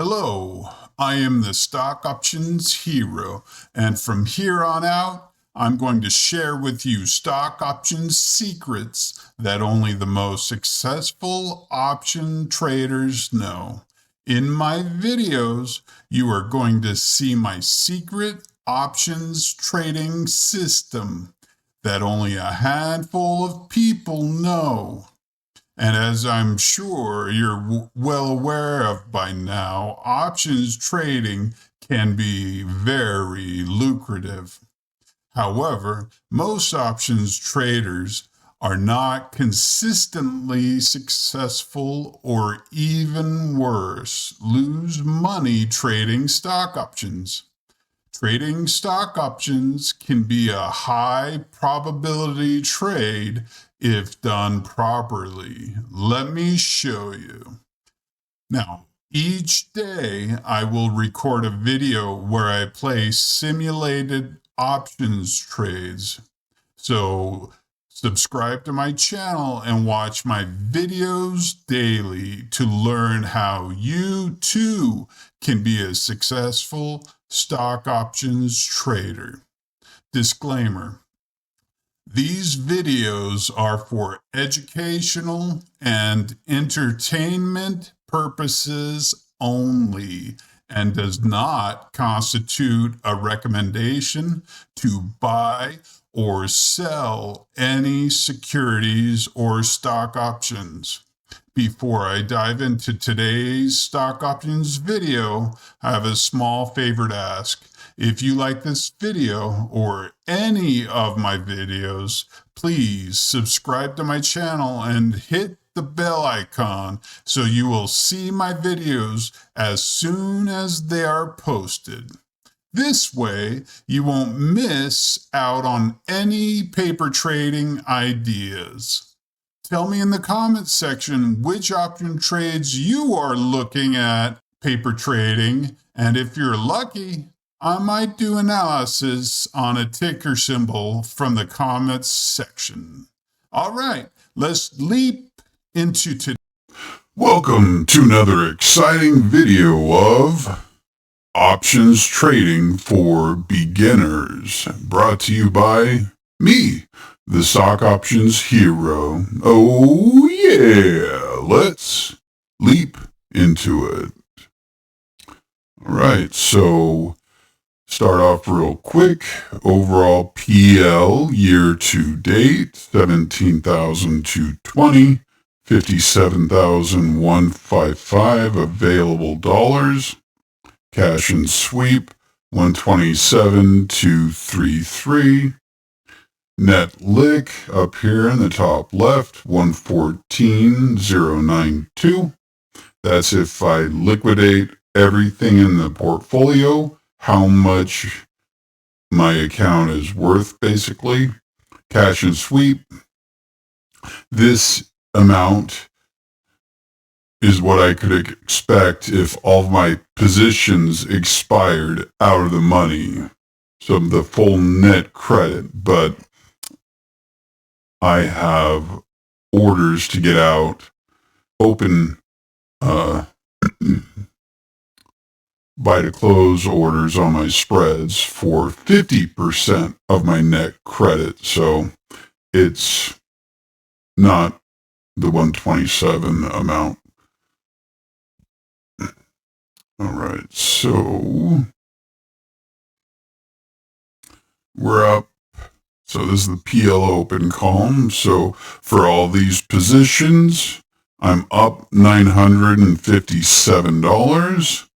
Hello, I am the Stock Options Hero, and from here on out, I'm going to share with you stock options secrets that only the most successful option traders know. In my videos, you are going to see my secret options trading system that only a handful of people know. And as I'm sure you're well aware of by now, options trading can be very lucrative. However, most options traders are not consistently successful, or even worse, lose money trading stock options. Trading stock options can be a high probability trade if done properly. Let me show you. Now, each day I will record a video where I play simulated options trades. So subscribe to my channel and watch my videos daily to learn how you too can be a successful stock options trader. Disclaimer: these videos are for educational and entertainment purposes only and does not constitute a recommendation to buy or sell any securities or stock options. Before I dive into today's stock options video, I have a small favor to ask. If you like this video or any of my videos, please subscribe to my channel and hit the bell icon so you will see my videos as soon as they are posted. This way, you won't miss out on any paper trading ideas. Tell me in the comments section which option trades you are looking at paper trading, and if you're lucky, I might do analysis on a ticker symbol from the comments section. All right, let's leap into today. Welcome to another exciting video of Options Trading for Beginners, brought to you by me, the Stock Options Hero. Oh yeah, let's leap into it. All right, so start off real quick. Overall PL year to date, 17,220, 57,155 available dollars. Cash and sweep, 127,233. Net lick up here in the top left, 114,092. That's if I liquidate everything in the portfolio, how much my account is worth, basically. Cash and sweep, this amount is what I could expect if all of my positions expired out of the money. So the full net credit, but I have orders to get out, open buy to close orders on my spreads for 50% of my net credit. So it's not the 127 amount. All right, so we're up. So this is the PL open column. So for all these positions, I'm up $957.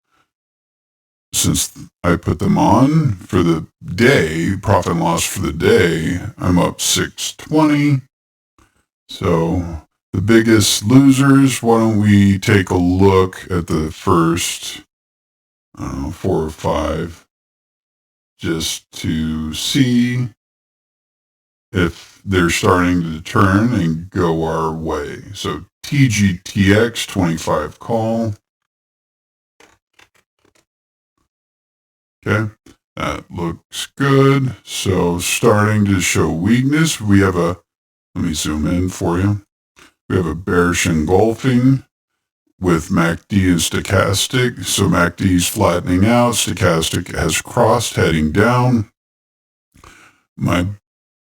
Since I put them on for the day, profit and loss for the day, I'm up 620. So the biggest losers, why don't we take a look at the first, 4 or 5, just to see if they're starting to turn and go our way. So TGTX 25 call. Okay, that looks good. So starting to show weakness. We have a, let me zoom in for you. We have a bearish engulfing with MACD and stochastic. So MACD is flattening out, stochastic has crossed heading down. My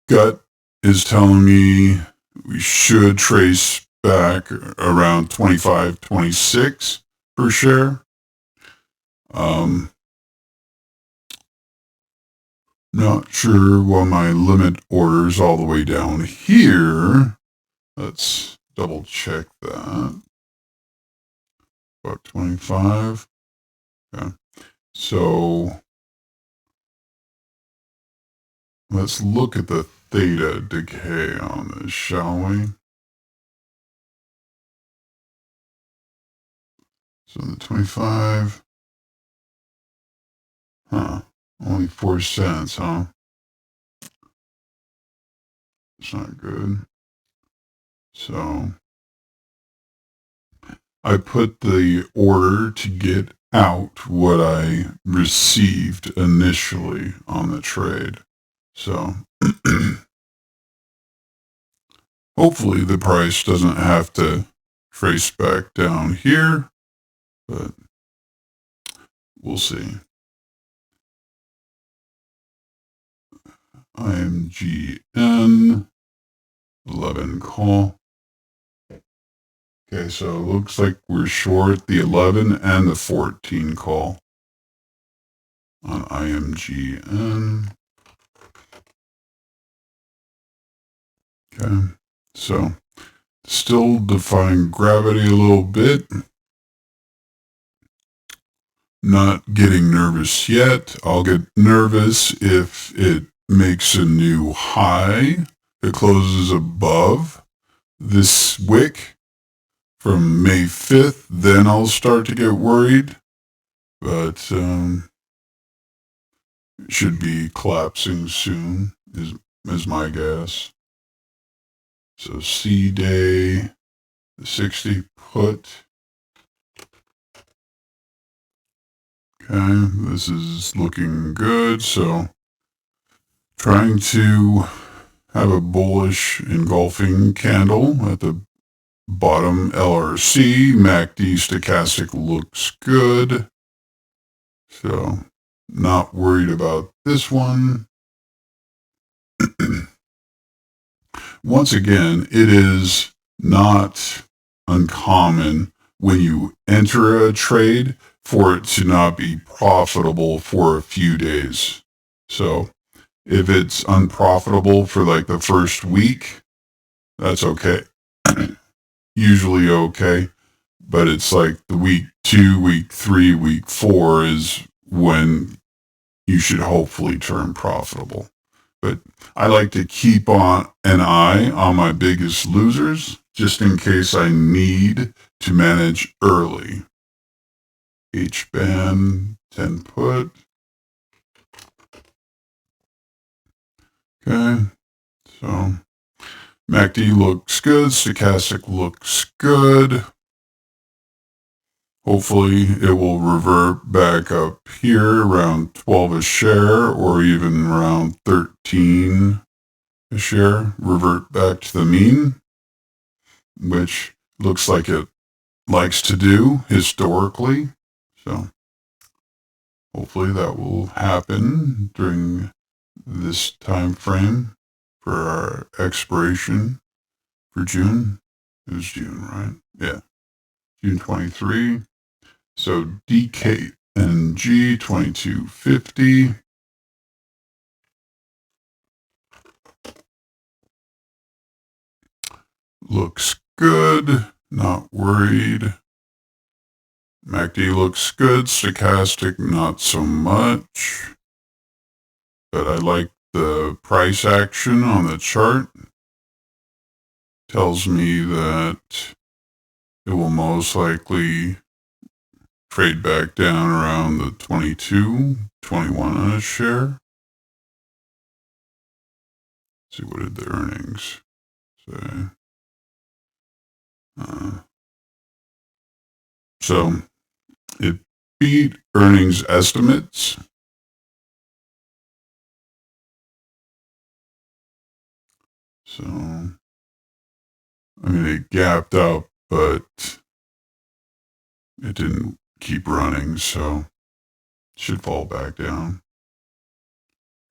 gut is telling me we should trace back around 25, 26 per share. Not sure why my limit orders all the way down here. Let's double check that. Buck 25. Okay. So let's look at the theta decay on this, shall we? So the 25. Only 4 cents, huh? It's not good. So I put the order to get out what I received initially on the trade. So hopefully the price doesn't have to trace back down here, but we'll see. IMGN 11 call. Okay, so it looks like we're short the 11 and the 14 call on IMGN. Okay, so still defying gravity a little bit. Not getting nervous yet. I'll get nervous if it makes a new high. It closes above this wick from May 5th. Then I'll start to get worried. But it should be collapsing soon, is my guess. So C-Day, the 60 put. Okay, this is looking good. So trying to have a bullish engulfing candle at the bottom LRC. MACD stochastic looks good. So not worried about this one. Once again, it is not uncommon when you enter a trade for it to not be profitable for a few days. So if it's unprofitable for like the first week, that's okay. Usually okay. But it's like the week 2, week 3, week 4 is when you should hopefully turn profitable. But I like to keep on an eye on my biggest losers just in case I need to manage early. H-band, 10 put. Okay, so MACD looks good, stochastic looks good. Hopefully it will revert back up here around 12 a share or even around 13 a share, revert back to the mean, which looks like it likes to do historically. So hopefully that will happen during this time frame for our expiration for June. It was June, right? Yeah, June 23. So DKNG 2250. Looks good. Not worried. MACD looks good. Stochastic, not so much. But I like the price action on the chart. Tells me that it will most likely trade back down around the 22, 21 on a share. Let's see, what did the earnings say? So it beat earnings estimates. So, I mean, it gapped up, but it didn't keep running, so it should fall back down.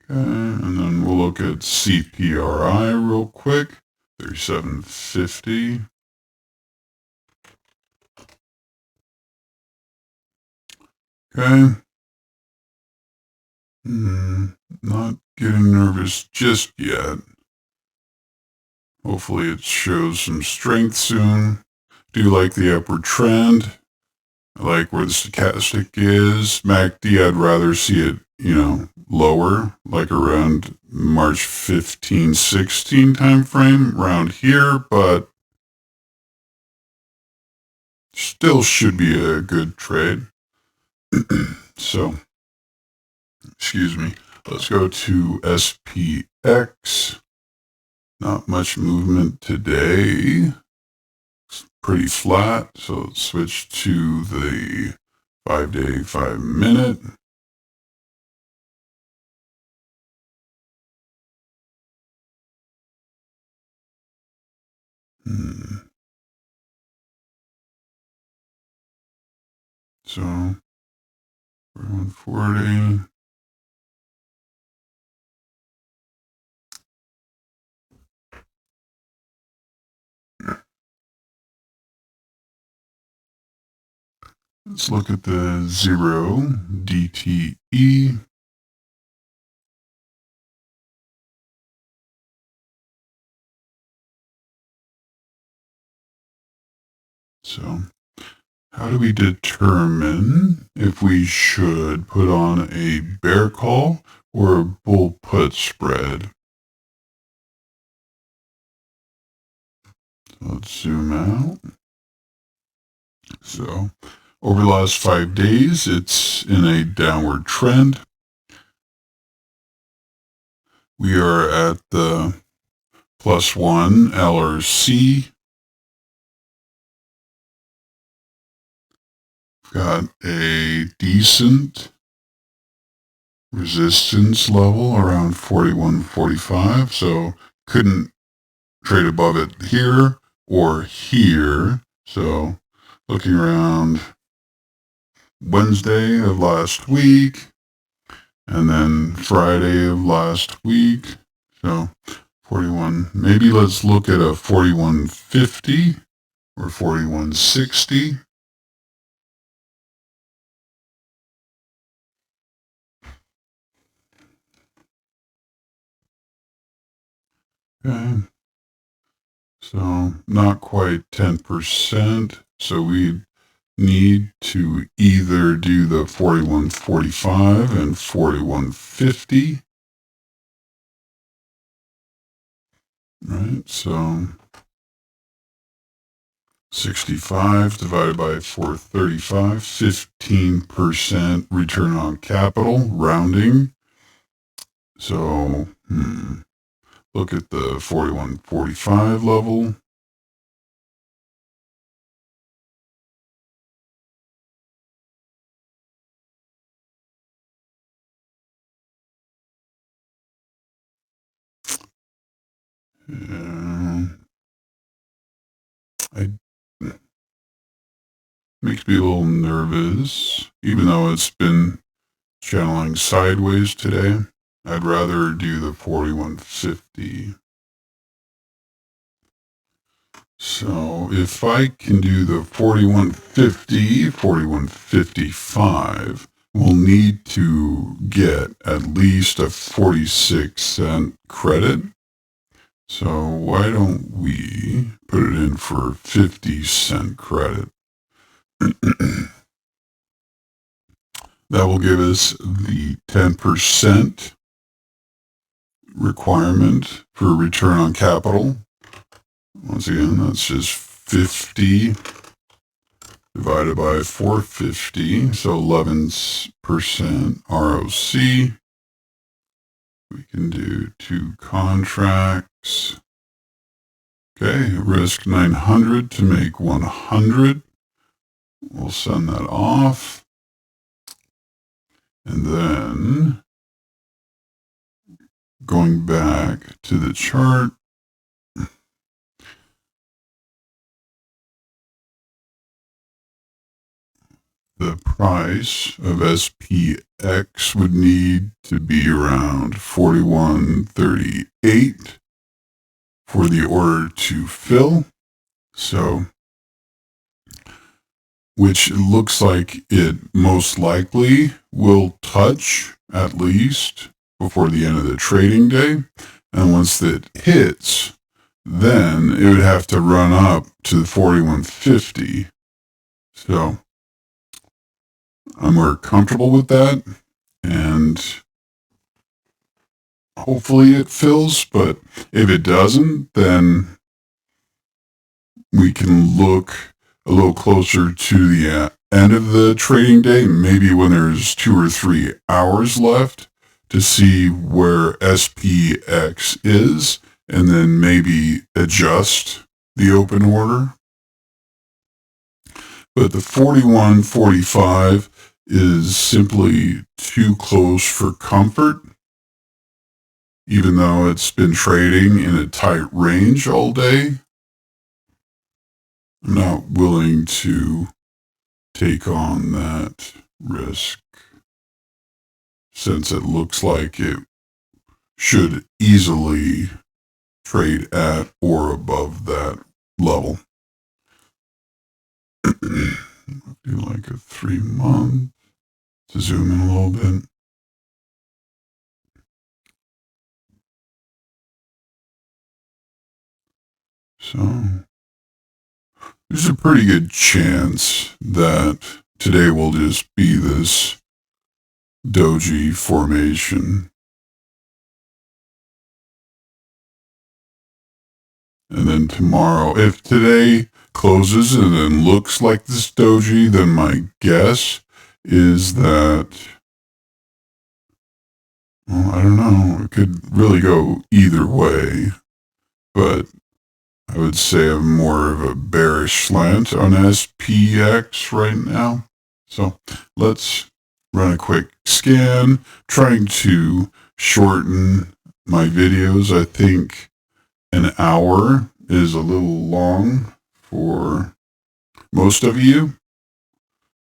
Okay, and then we'll look at CPRI real quick, 3750. Okay. Not getting nervous just yet. Hopefully it shows some strength soon. Do like the upward trend. I like where the stochastic is. MACD, I'd rather see it, lower, like around March 15, 16 time frame, around here, but still should be a good trade. So, excuse me. Let's go to SPX. Not much movement today. It's pretty flat. So let's switch to the 5-day, 5-minute. So 140. Let's look at the 0 DTE. So how do we determine if we should put on a bear call or a bull put spread? Let's zoom out. So over the last 5 days, it's in a downward trend. We are at the +1 LRC. Got a decent resistance level around 41.45, so couldn't trade above it here or here. So looking around Wednesday of last week and then Friday of last week. So 41, maybe let's look at a 41.50 or 41.60. Okay. So not quite 10%. So we need to either do the 41.45 and 41.50. Right, so 65 divided by 435, 15% return on capital, rounding. So, look at the 41.45 level. It makes me a little nervous, even though it's been channeling sideways today. I'd rather do the 41.50. So if I can do the 41.50, 41.55, we'll need to get at least a 46-cent credit. So why don't we put it in for 50-cent credit? That will give us the 10% requirement for return on capital. Once again, that's just 50 divided by 450, so 11% ROC. We can do 2 contracts. Okay, risk 900 to make 100. We'll send that off. And then going back to the chart, the price of SPX would need to be around 41.38 for the order to fill. So, which looks like it most likely will touch at least before the end of the trading day. And once it hits, then it would have to run up to the 41.50. So I'm more comfortable with that, and hopefully it fills, but if it doesn't, then we can look a little closer to the end of the trading day, maybe when there's 2 or 3 hours left, to see where SPX is, and then maybe adjust the open order. But the 41.45 is simply too close for comfort, even though it's been trading in a tight range all day. I'm not willing to take on that risk, since it looks like it should easily trade at or above that level. Do like a 3 month to zoom in a little bit. So there's a pretty good chance that today will just be this doji formation. And then tomorrow, if today closes and then looks like this doji, then my guess is that, well, I don't know, it could really go either way, but I would say I'm more of a bearish slant on SPX right now. So let's run a quick scan, trying to shorten my videos. I think an hour is a little long for most of you.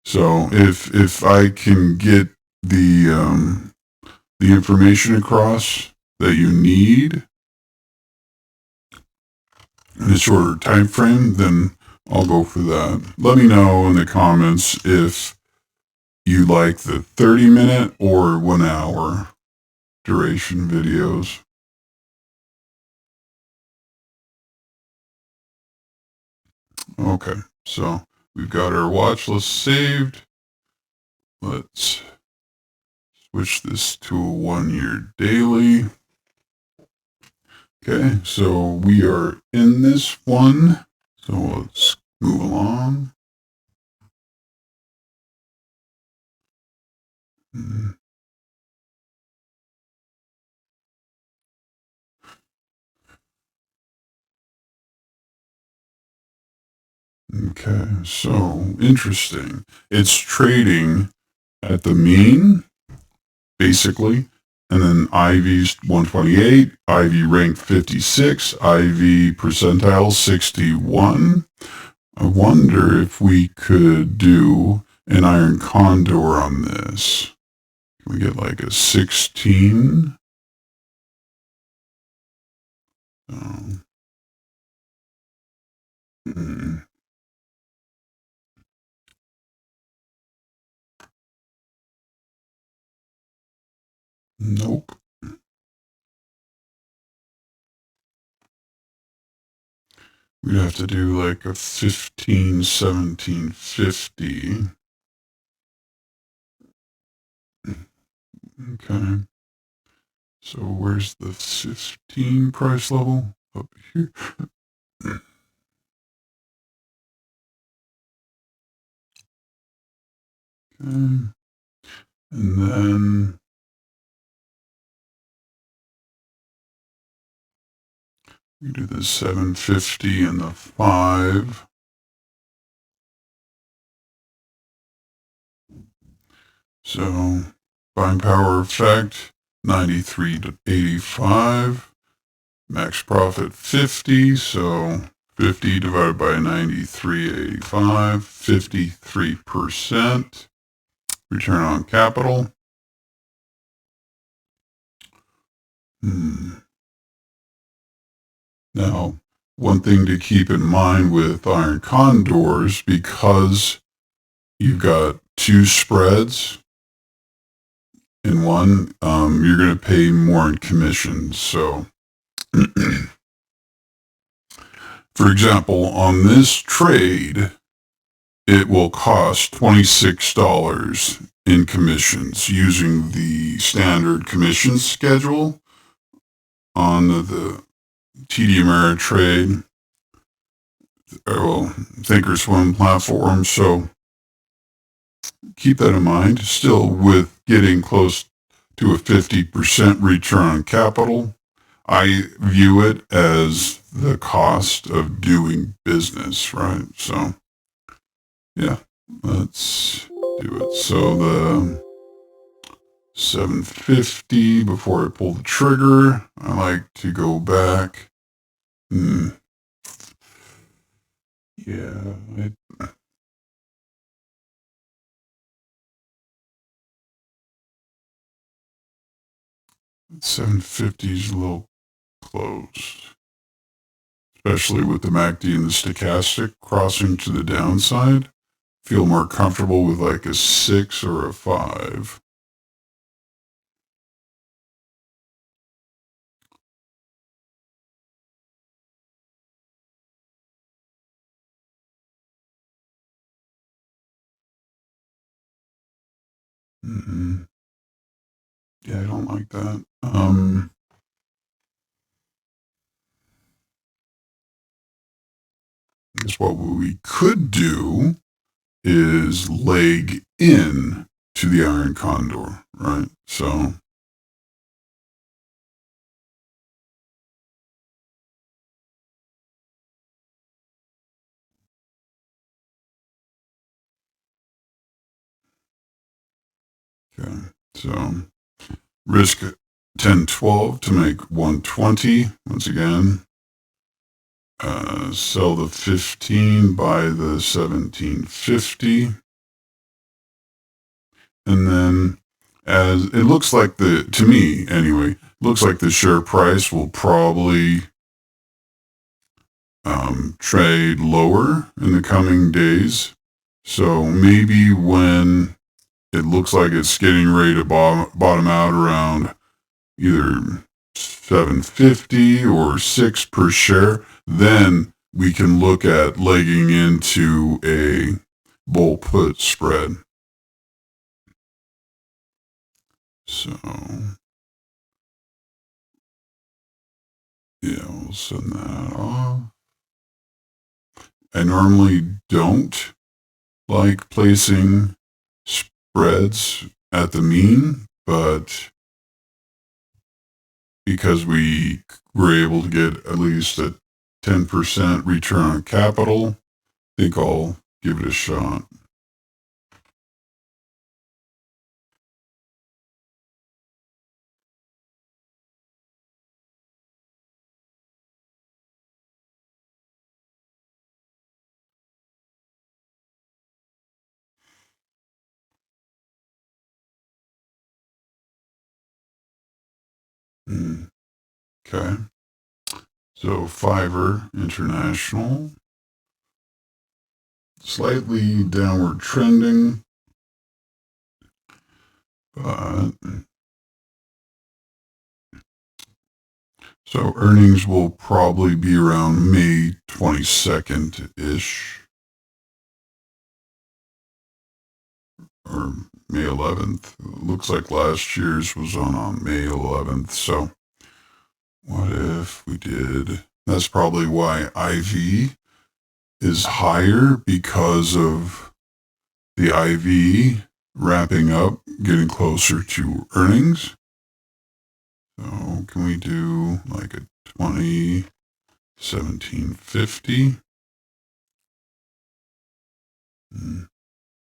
So if I can get the information across that you need in a shorter time frame, then I'll go for that. Let me know in the comments if you like the 30-minute or 1 hour duration videos. Okay, so we've got our watch list saved. Let's switch this to a 1-year daily. Okay, so we are in this one. So let's move along. Okay, so interesting. It's trading at the mean, basically, and then IV's 128, IV rank 56, IV percentile 61. I wonder if we could do an iron condor on this. Can we get like a 16? Nope. We'd have to do like a 15, 17, 50. Okay. So where's the 15 price level? Up here. Okay. And then we do the 750 and the 5. So buying power effect 93 to 85. Max profit 50. So 50 divided by 93.85, 53%. return on capital. Now, one thing to keep in mind with iron condors, because you've got two spreads in one, you're going to pay more in commissions. So, for example, on this trade, it will cost $26 in commissions using the standard commission schedule on the TD Ameritrade, Thinkorswim platform. So keep that in mind. Still, with getting close to a 50% return on capital, I view it as the cost of doing business, right? So, yeah, let's do it. So the 750, before I pull the trigger, I like to go back. Yeah, 750 is a little close, especially with the MACD and the stochastic crossing to the downside. Feel more comfortable with like a 6 or a 5. Yeah, I don't like that. Guess what we could do is leg in to the iron condor, right? So okay, so risk 1012 to make 120 once again. Sell the 15, buy the 1750. And then, as it looks like to me anyway, looks like the share price will probably trade lower in the coming days. So maybe when it looks like it's getting ready to bottom out around either 750 or 6 per share, then we can look at legging into a bull put spread. So, yeah, we'll send that off. I normally don't like placing spreads at the mean, but because we were able to get at least a 10% return on capital, I think I'll give it a shot. Okay. So Fiverr International, slightly downward trending, but so earnings will probably be around May 22nd-ish, or May 11th. Looks like last year's was on May 11th. So what if we did, that's probably why IV is higher, because of the IV wrapping up, getting closer to earnings. So can we do like a 1750?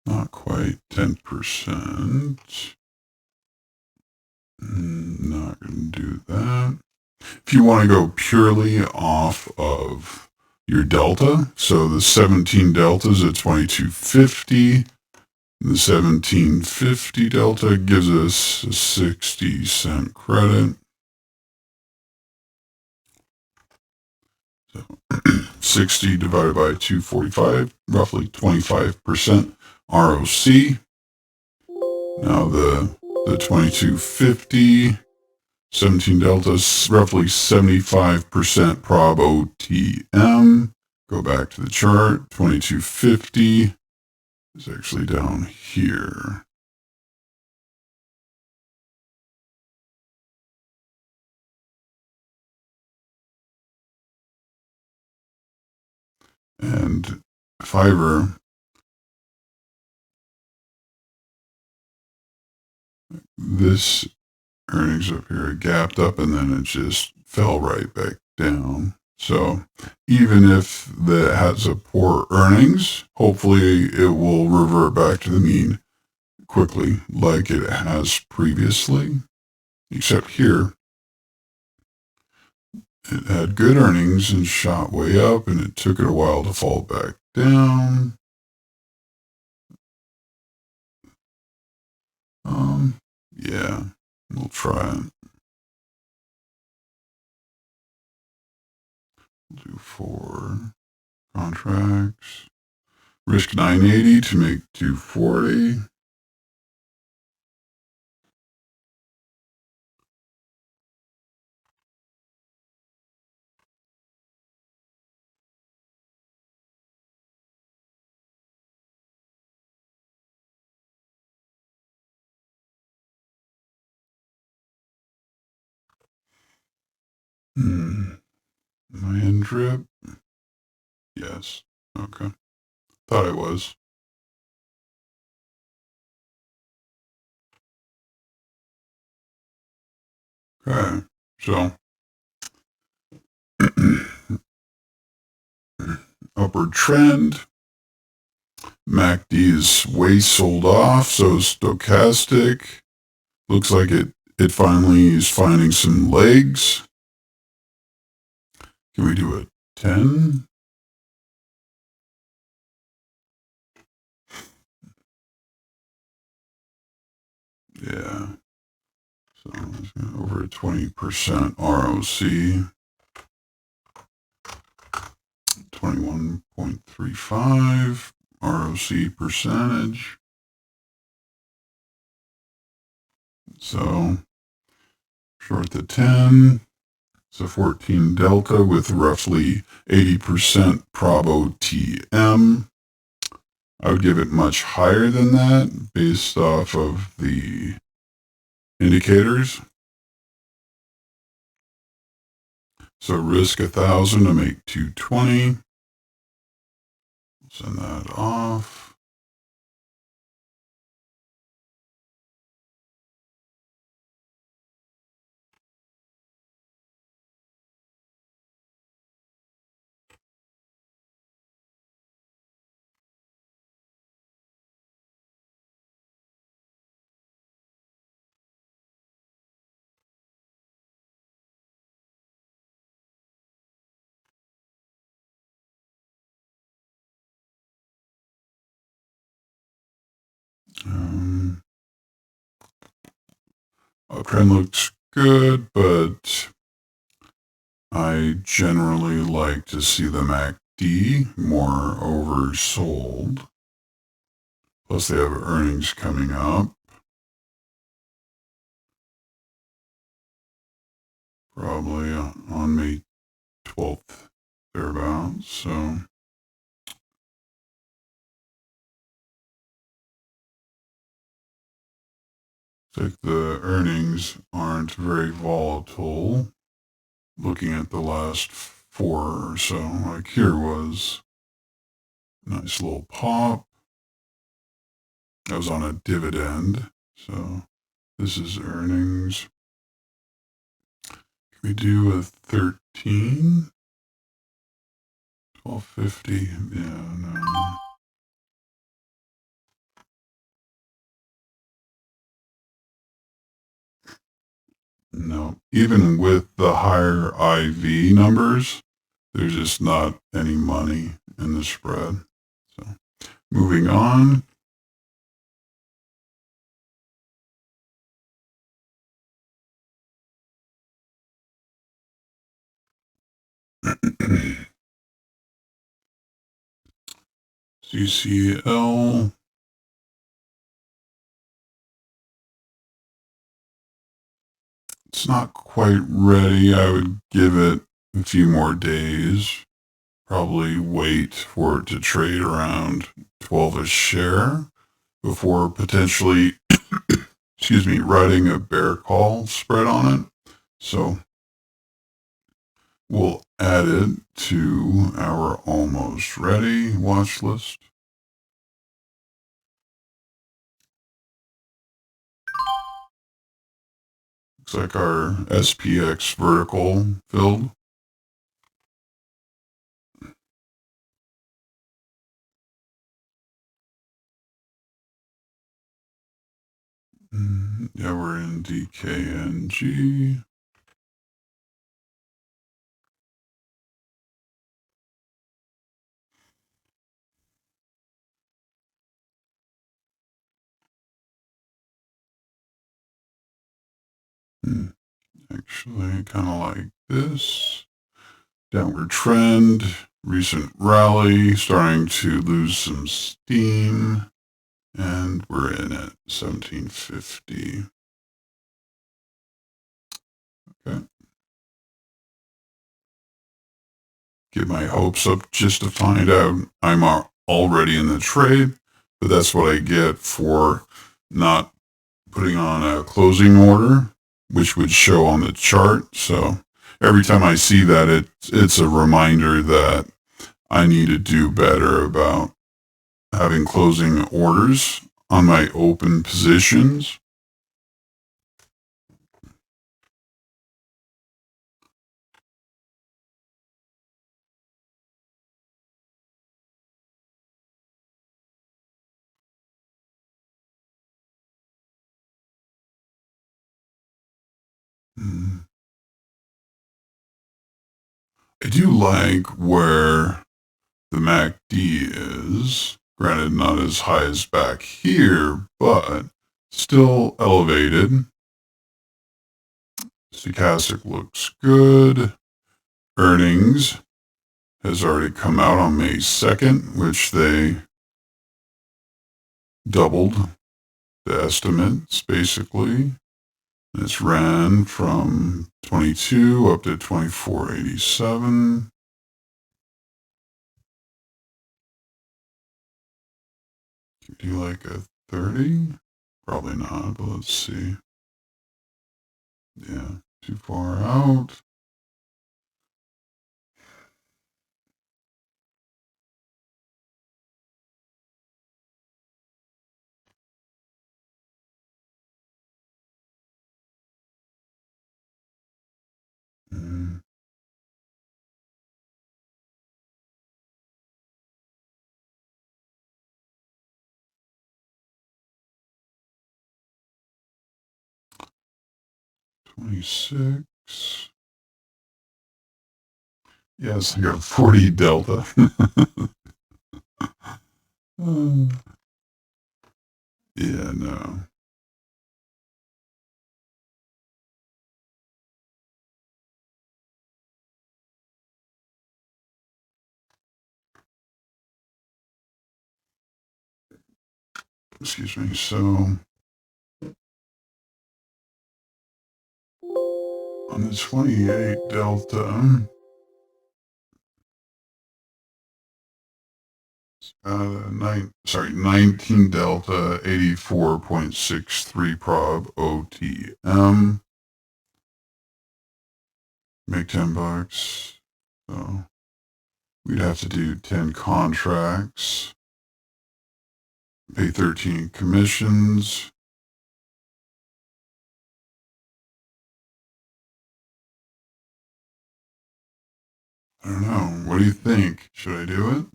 Not quite 10%. Not going to do that. If you want to go purely off of your delta, so the 17 deltas at 2250, The 1750 delta gives us a 60-cent credit. So 60 divided by 245, roughly 25% ROC. Now the 2250, 17 delta, roughly 75% prob OTM. Go back to the chart. 2250 is actually down here. And Fiverr, this earnings up here gapped up and then it just fell right back down. So even if that has a poor earnings, hopefully it will revert back to the mean quickly like it has previously. Except here, it had good earnings and shot way up, and it took it a while to fall back down. Yeah, we'll try it. We'll do 4 contracts. Risk 980 to make 240. Am I in drip? Yes. Okay. Thought I was. Okay. So, upward trend. MACD is way sold off, so stochastic. Looks like it finally is finding some legs. Can we do a 10? Yeah. So over 20% ROC. 21.35 ROC percentage. So short the 10. It's a 14 delta with roughly 80% prob OTM. I would give it much higher than that based off of the indicators. So risk 1,000 to make 220. Send that off. Trend looks good, but I generally like to see the MACD more oversold. Plus, they have earnings coming up. Probably on May 12th, thereabouts. So, like the earnings aren't very volatile. Looking at the last 4 or so, like here was a nice little pop. That was on a dividend. So this is earnings. Can we do a 13? 1250? Yeah, no. No, even with the higher IV numbers, there's just not any money in the spread. So moving on. CCL. It's not quite ready. I would give it a few more days. Probably wait for it to trade around 12 a share before potentially, writing a bear call spread on it. So we'll add it to our almost ready watch list. Looks like our SPX vertical filled. Yeah, we're in DKNG. Actually, kind of like this. Downward trend, recent rally, starting to lose some steam, and we're in at 1750. Okay. Get my hopes up just to find out I'm already in the trade, but that's what I get for not putting on a closing order, which would show on the chart. So every time I see that, it's a reminder that I need to do better about having closing orders on my open positions. I do like where the MACD is. Granted, not as high as back here, but still elevated. Stochastic looks good. Earnings has already come out on May 2nd, which they doubled the estimates, basically. This ran from 22 up to 24.87. Do you like a 30? Probably not, but let's see. Yeah, too far out. Mm. $26. Yes, I got 40 delta. Yeah, no. Excuse me. So on the 28 delta, 19 delta, 84.63 prob OTM. Make $10. So we'd have to do 10 contracts, pay 13 commissions. I don't know. What do you think? Should I do it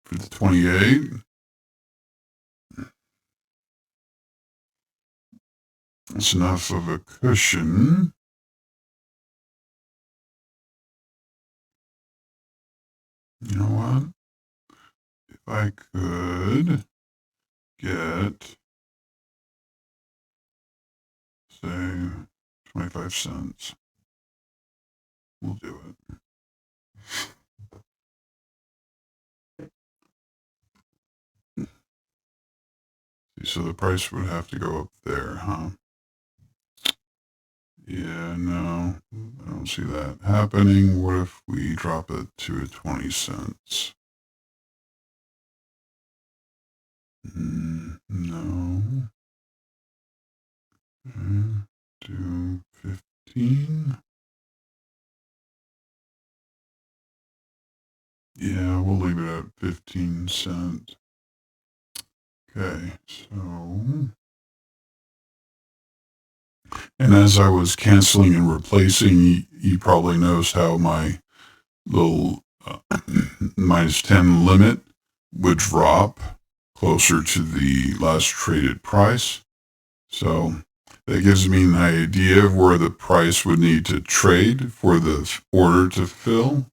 for the 28? It's enough of a cushion. You know what? If I could get, say, 25 cents, we'll do it. So the price would have to go up there, huh? Yeah, no, I don't see that happening. What if we drop it to 20 cents? No. Do 15. Yeah, we'll leave it at 15 cents. Okay, so. And as I was canceling and replacing, you probably noticed how my little minus 10 limit would drop closer to the last traded price. So that gives me an idea of where the price would need to trade for the order to fill.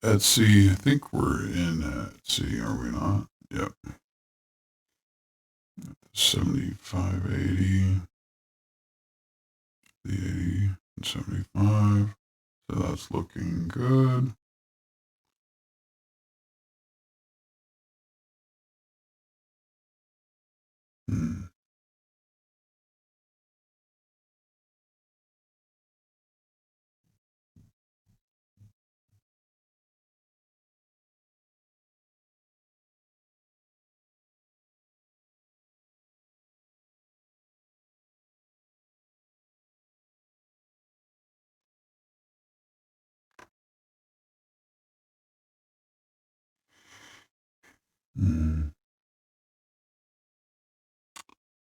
Etsy, I think we're in Etsy, are we not? Yep. 75.80, the 80 and 75. So that's looking good. Hmm.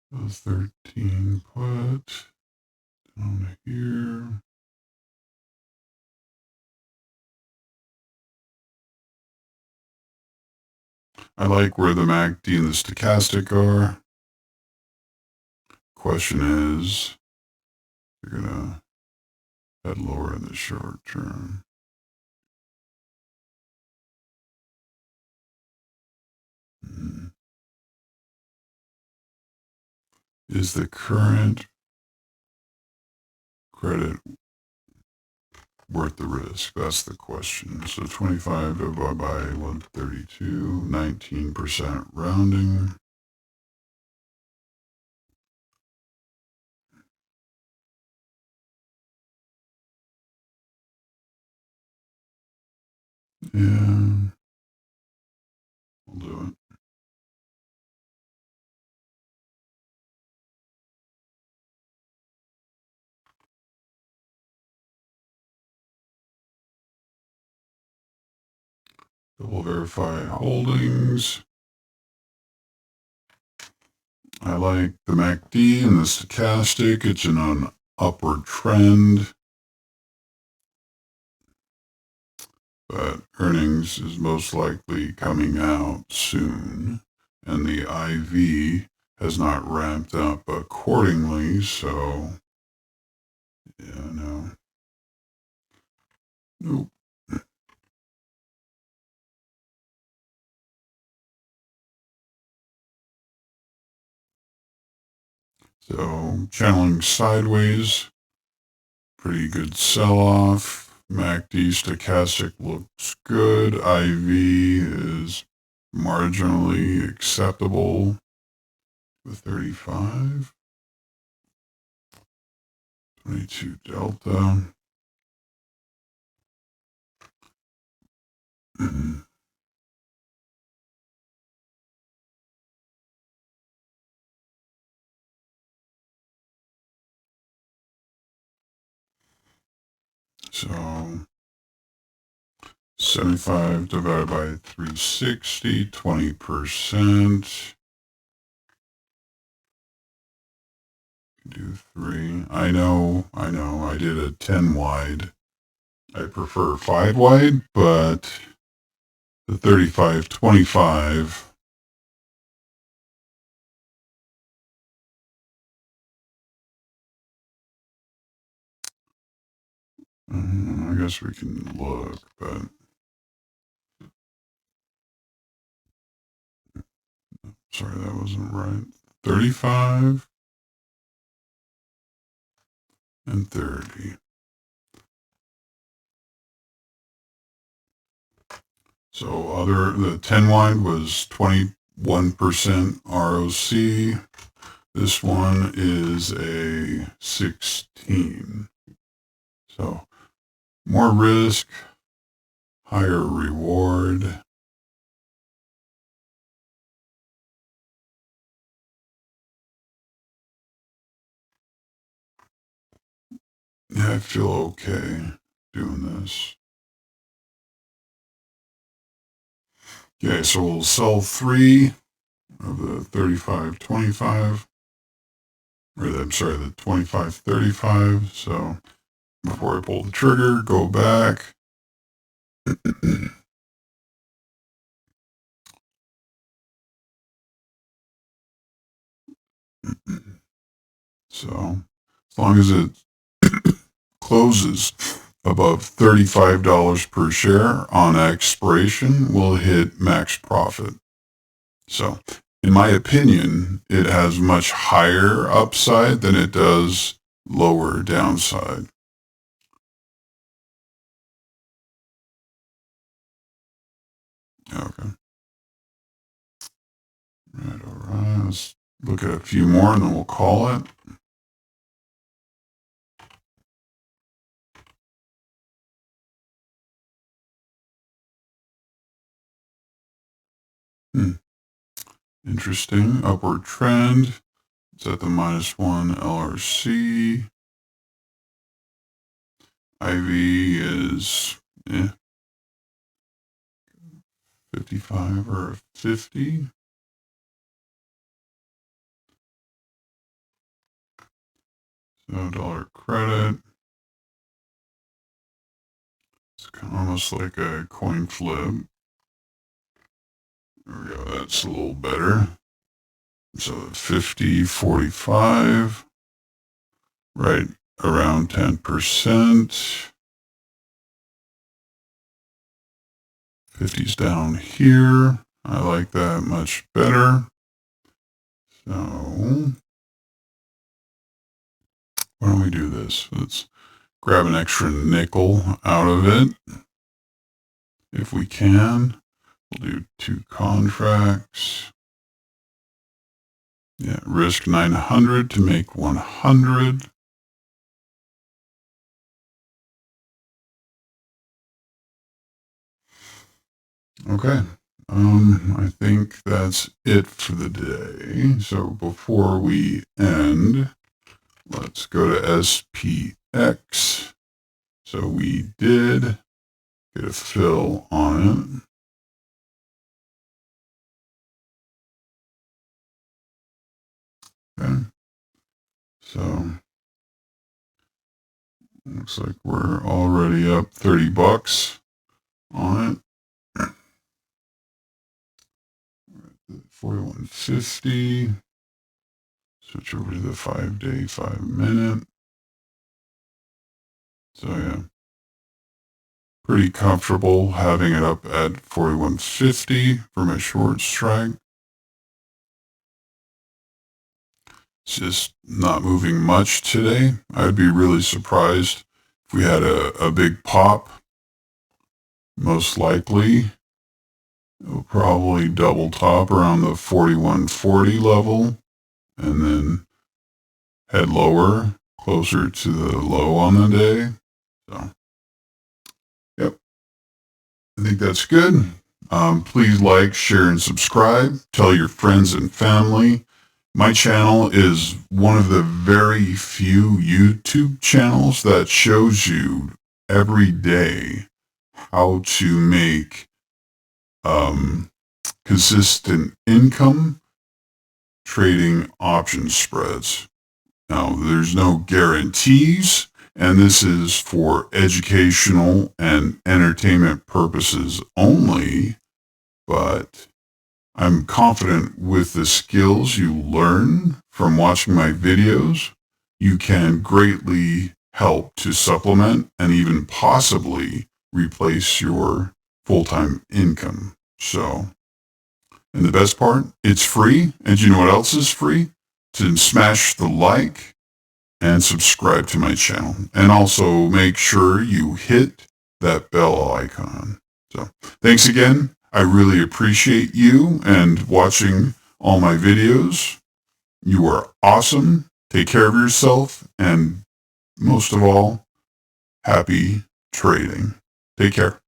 So 13 put down here. I like where the MACD and the stochastic are. Question is, they're gonna head lower in the short term. Is the current credit worth the risk? That's the question. So 25 divided by 132, 19% rounding. Yeah, we'll do it. Double verify holdings. I like the MACD and the stochastic. It's in an upward trend. But earnings is most likely coming out soon. And the IV has not ramped up accordingly. So, yeah, no. Nope. So channeling sideways, pretty good sell-off. MACD stochastic looks good. IV is marginally acceptable with 35. 22 delta. So 75 divided by 360, 20%. Do 3. I know, I did a 10 wide. I prefer 5 wide, but the 35, 25. I guess we can look, but sorry, that wasn't right. 35 and 30. So the 10 wide was 21% ROC. This one is a 16. So more risk, higher reward. Yeah, I feel okay doing this. Okay, so we'll sell 3 of the 35-25. I'm sorry, the 25-35. So before I pull the trigger, go back. So as long as it closes above $35 per share on expiration, we'll hit max profit. So in my opinion, it has much higher upside than it does lower downside. Okay. Right, all right. Let's look at a few more and then we'll call it. Interesting. Upward trend. It's at the -1 LRC. IV is 55 or 50. So dollar credit. It's kind of almost like a coin flip. There we go. That's a little better. So 50, 45. Right around 10%. 50's down here. I like that much better. So why don't we do this? Let's grab an extra nickel out of it. If we can, we'll do 2 contracts. Yeah, risk 900 to make 100. Okay. I think that's it for the day. So before we end, let's go to SPX. So we did get a fill on it. Okay. So looks like we're already up $30 on it. 41.50. Switch over to the 5-day, 5-minute. So yeah, pretty comfortable having it up at 41.50 for my short strike. It's just not moving much today. I'd be really surprised if we had a big pop. Most likely, it'll probably double top around the 41.40 level and then head lower, closer to the low on the day. So, yep. I think that's good. Please like, share, and subscribe. Tell your friends and family. My channel is one of the very few YouTube channels that shows you every day how to make consistent income trading option spreads. Now, there's no guarantees, and this is for educational and entertainment purposes only, but I'm confident with the skills you learn from watching my videos, you can greatly help to supplement and even possibly replace your full-time income. So, and the best part, it's free. And you know what else is free? to smash the like and subscribe to my channel. And also make sure you hit that bell icon. So thanks again. I really appreciate you and watching all my videos. You are awesome. Take care of yourself. And most of all, happy trading. Take care.